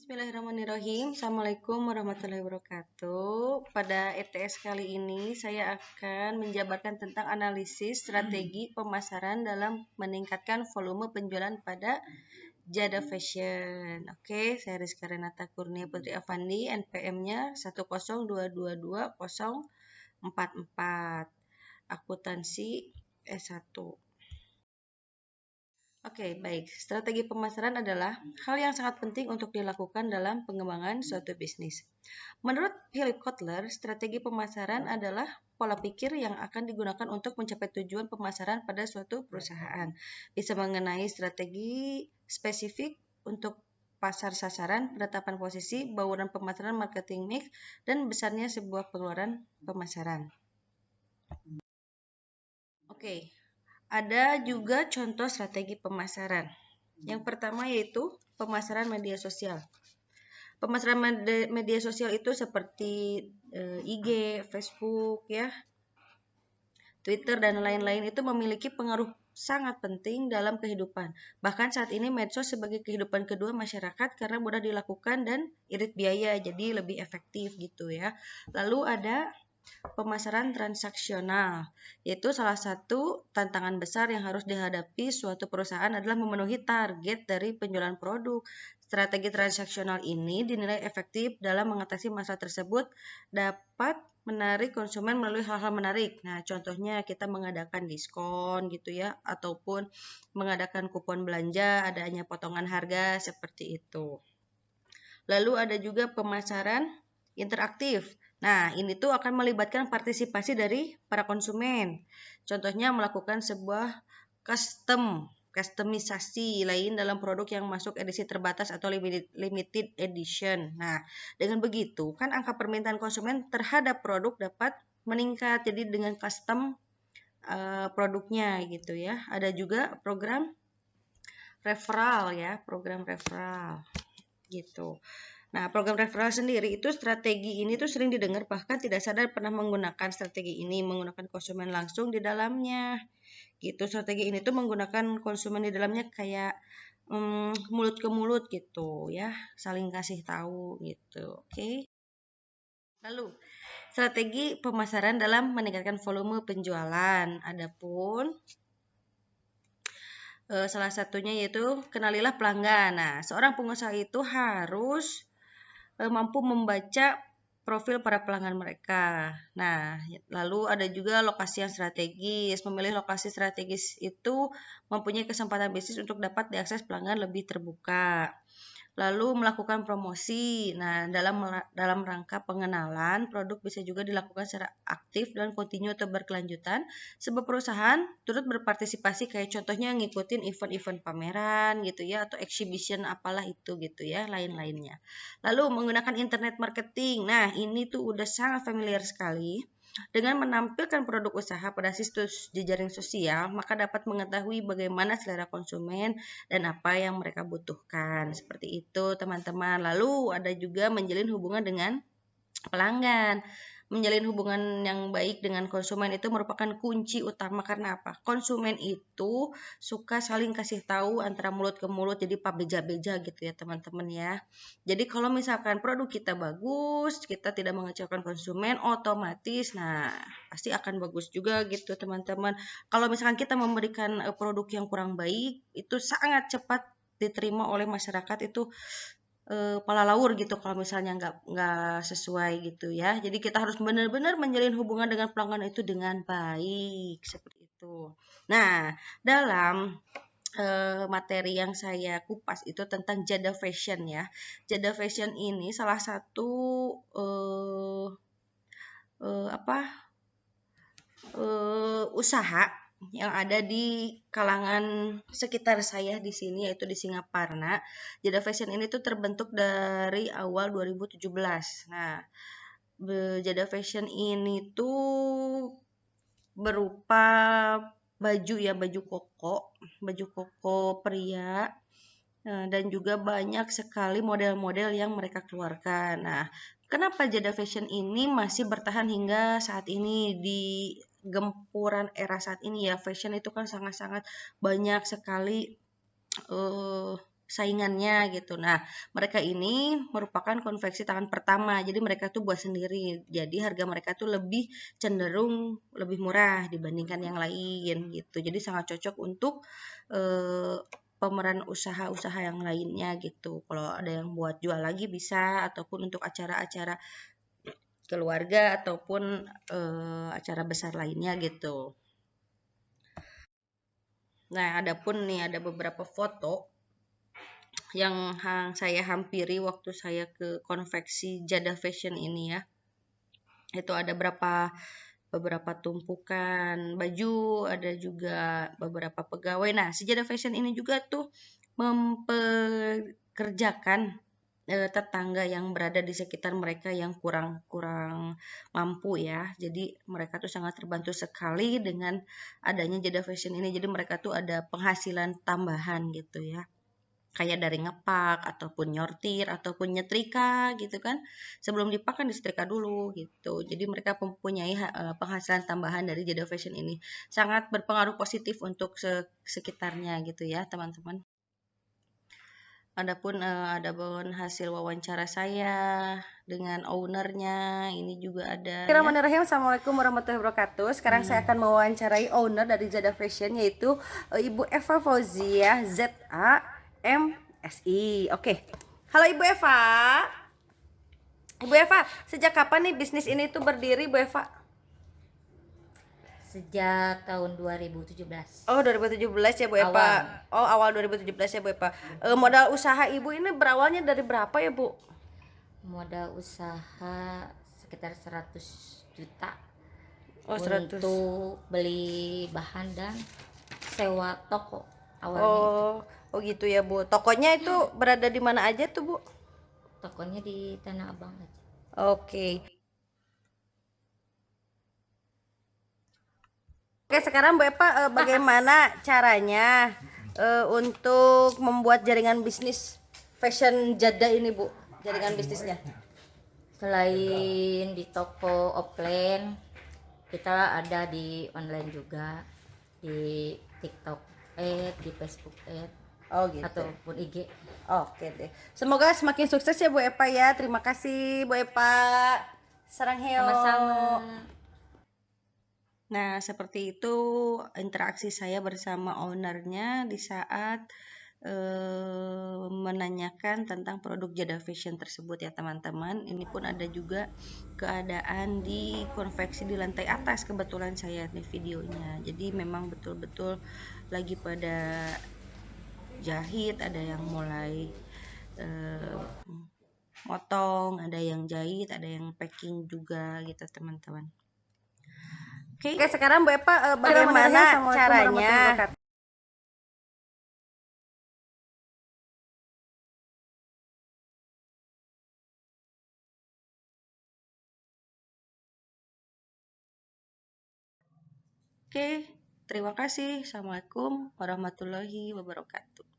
Bismillahirrahmanirrahim. Assalamualaikum warahmatullahi wabarakatuh. Pada ETS kali ini saya akan menjabarkan tentang analisis strategi pemasaran dalam meningkatkan volume penjualan pada Jada Fashion. Oke, saya Rizka Renata Kurnia Putri Avandi, NPM-nya 102224044. Akuntansi S1. Oke, baik. Strategi pemasaran adalah hal yang sangat penting untuk dilakukan dalam pengembangan suatu bisnis. Menurut Philip Kotler, strategi pemasaran adalah pola pikir yang akan digunakan untuk mencapai tujuan pemasaran pada suatu perusahaan. Bisa mengenai strategi spesifik untuk pasar sasaran, penetapan posisi, bauran pemasaran, marketing mix, dan besarnya sebuah pengeluaran pemasaran. Oke. Ada juga contoh strategi pemasaran. Yang pertama yaitu pemasaran media sosial. Pemasaran media sosial itu seperti IG, Facebook, ya, Twitter dan lain-lain itu memiliki pengaruh sangat penting dalam kehidupan. Bahkan saat ini medsos sebagai kehidupan kedua masyarakat karena mudah dilakukan dan irit biaya, jadi lebih efektif gitu ya. Lalu ada pemasaran transaksional, yaitu salah satu tantangan besar yang harus dihadapi suatu perusahaan adalah memenuhi target dari penjualan produk. Strategi transaksional ini dinilai efektif dalam mengatasi masalah tersebut, dapat menarik konsumen melalui hal-hal menarik. Nah, contohnya kita mengadakan diskon gitu ya, ataupun mengadakan kupon belanja, adanya potongan harga seperti itu. Lalu ada juga pemasaran interaktif. Nah, ini tuh akan melibatkan partisipasi dari para konsumen. Contohnya melakukan sebuah kustomisasi lain dalam produk yang masuk edisi terbatas atau limited edition. Nah, dengan begitu kan angka permintaan konsumen terhadap produk dapat meningkat. Jadi dengan custom produknya gitu ya. Ada juga program referral ya, program referral gitu. Nah, program referral sendiri itu strategi ini tuh sering didengar bahkan tidak sadar pernah menggunakan strategi ini, menggunakan konsumen langsung di dalamnya. Gitu. Strategi ini tuh menggunakan konsumen di dalamnya kayak mulut ke mulut gitu ya, saling kasih tahu gitu. Oke. Lalu, strategi pemasaran dalam meningkatkan volume penjualan. Adapun salah satunya yaitu kenalilah pelanggan. Nah, seorang pengusaha itu harus mampu membaca profil para pelanggan mereka. Nah, lalu ada juga lokasi yang strategis. Memilih lokasi strategis itu mempunyai kesempatan bisnis untuk dapat diakses pelanggan lebih terbuka. Lalu melakukan promosi. Nah, dalam rangka pengenalan, produk bisa juga dilakukan secara aktif dan kontinu atau berkelanjutan. Sebuah perusahaan turut berpartisipasi kayak contohnya ngikutin event-event pameran gitu ya, atau exhibition apalah itu gitu ya, lain-lainnya. Lalu menggunakan internet marketing. Nah, ini tuh udah sangat familiar sekali. Dengan menampilkan produk usaha pada situs jejaring sosial, maka dapat mengetahui bagaimana selera konsumen dan apa yang mereka butuhkan. Seperti itu, teman-teman. Lalu ada juga menjalin hubungan dengan pelanggan. Menjalin hubungan yang baik dengan konsumen itu merupakan kunci utama karena apa? Konsumen itu suka saling kasih tahu antara mulut ke mulut, jadi beja-beja gitu ya teman-teman ya. Jadi kalau misalkan produk kita bagus, kita tidak mengecewakan konsumen, otomatis nah pasti akan bagus juga gitu teman-teman. Kalau misalkan kita memberikan produk yang kurang baik, itu sangat cepat diterima oleh masyarakat itu pala laur gitu kalau misalnya nggak sesuai gitu ya. Jadi kita harus benar-benar menjalin hubungan dengan pelanggan itu dengan baik seperti itu. Nah, dalam materi yang saya kupas itu tentang Jada Fashion ya. Jada Fashion ini salah satu usaha yang ada di kalangan sekitar saya di sini yaitu di Singaparna. Jada Fashion ini tuh terbentuk dari awal 2017. Nah, Jada Fashion ini tuh berupa baju ya, baju koko pria. Dan juga banyak sekali model-model yang mereka keluarkan. Nah, kenapa Jada Fashion ini masih bertahan hingga saat ini di gempuran era saat ini ya? Fashion itu kan sangat-sangat banyak sekali saingannya gitu. Nah, mereka ini merupakan konveksi tangan pertama. Jadi mereka tuh buat sendiri. Jadi harga mereka tuh lebih cenderung lebih murah dibandingkan yang lain gitu. Jadi sangat cocok untuk pemeran usaha-usaha yang lainnya gitu. Kalau ada yang buat jual lagi bisa ataupun untuk acara-acara keluarga ataupun acara besar lainnya gitu. Nah, ada beberapa foto yang saya hampiri waktu saya ke konveksi Jada Fashion ini ya. Itu ada beberapa tumpukan baju, ada juga beberapa pegawai. Nah, si Jada Fashion ini juga tuh mempekerjakan tetangga yang berada di sekitar mereka yang kurang mampu ya. Jadi mereka tuh sangat terbantu sekali dengan adanya Jada Fashion ini. Jadi mereka tuh ada penghasilan tambahan gitu ya. Kayak dari ngepak ataupun nyortir ataupun nyetrika gitu kan. Sebelum dipak kan disetrika dulu gitu. Jadi mereka mempunyai penghasilan tambahan dari Jada Fashion ini. Sangat berpengaruh positif untuk sekitarnya gitu ya, teman-teman. Adapun hasil wawancara saya dengan ownernya, ini juga ada ya. Bismillahirrahmanirrahim. Assalamualaikum warahmatullahi wabarakatuh. Sekarang saya akan mewawancarai owner dari Jada Fashion, yaitu Ibu Eva Fauziah ZAMSI. Oke. Halo Ibu Eva. Ibu Eva, sejak kapan nih bisnis ini tuh berdiri, Bu Eva? Sejak tahun 2017. Oh, 2017 ya Bu Eva. Oh, awal 2017 ya Bu Eva. Modal usaha Ibu ini berawalnya dari berapa ya Bu? Modal usaha sekitar 100 juta. Oh, 100. Untuk beli bahan dan sewa toko awalnya. Oh gitu ya Bu. Tokonya itu berada di mana aja tuh Bu? Tokonya di Tanah Abang aja. Oke. Oke, sekarang Bu Eva bagaimana caranya untuk membuat jaringan bisnis fashion Jada ini Bu? Jaringan bisnisnya. Selain di toko offline, kita ada di online juga, di TikTok di Facebook Oh gitu. ataupun IG. Oke deh. Semoga semakin sukses ya Bu Eva ya. Terima kasih Bu Eva. Sarang heo. Sama-sama. Nah, seperti itu interaksi saya bersama ownernya di saat menanyakan tentang produk Jada Fashion tersebut ya teman-teman. Ini pun ada juga keadaan di konveksi di lantai atas, kebetulan saya nih videonya. Jadi memang betul-betul lagi pada jahit, ada yang mulai motong, ada yang jahit, ada yang packing juga gitu teman-teman. Oke, sekarang Bu Eva bagaimana caranya Oke, terima kasih. Assalamualaikum warahmatullahi wabarakatuh.